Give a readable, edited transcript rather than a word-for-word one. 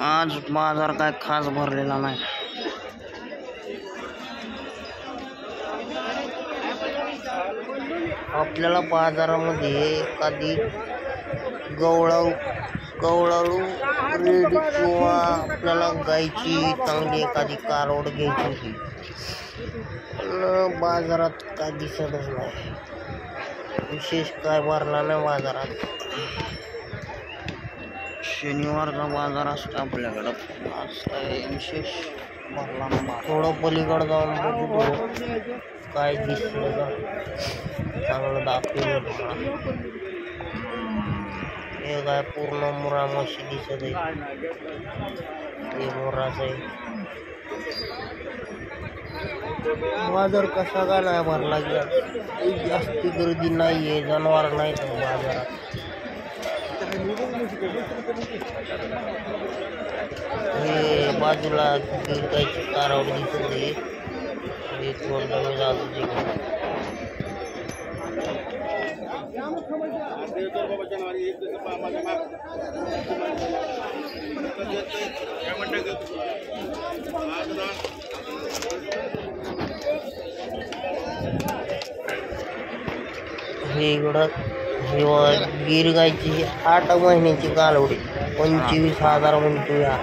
आज बाजार काय खास भरलेला नाही. आपल्याला बाजारामध्ये एखादी गवळाळू रेडी किंवा आपल्याला गायची चांगली एखादी कालवड घ्यायची होती, पण बाजारात काय दिसतच नाही. विशेष काय भरला नाही बाजारात. शनिवारचा बाजार असतो आपल्याकडं. आज काय विशेष भरला नाही. थोडं पलीकडं जाऊन बघू काय दिसलं का चांगलं दाखवलं. हे काय पूर्ण मुरा म्हशी दिसत आहे. हे मुराच आहे. बाजार कसा का नाही भरला की जास्ती गर्दी नाही आहे, जनावर नाही तर बाजारात. हे बाजूला गिरगायची कारावड दिसत आहे. एक वर्ग जातो तिकडे. हे इकडं गिर गायची 8 महिन्याची कालवडी 25,000 म्हणतो या.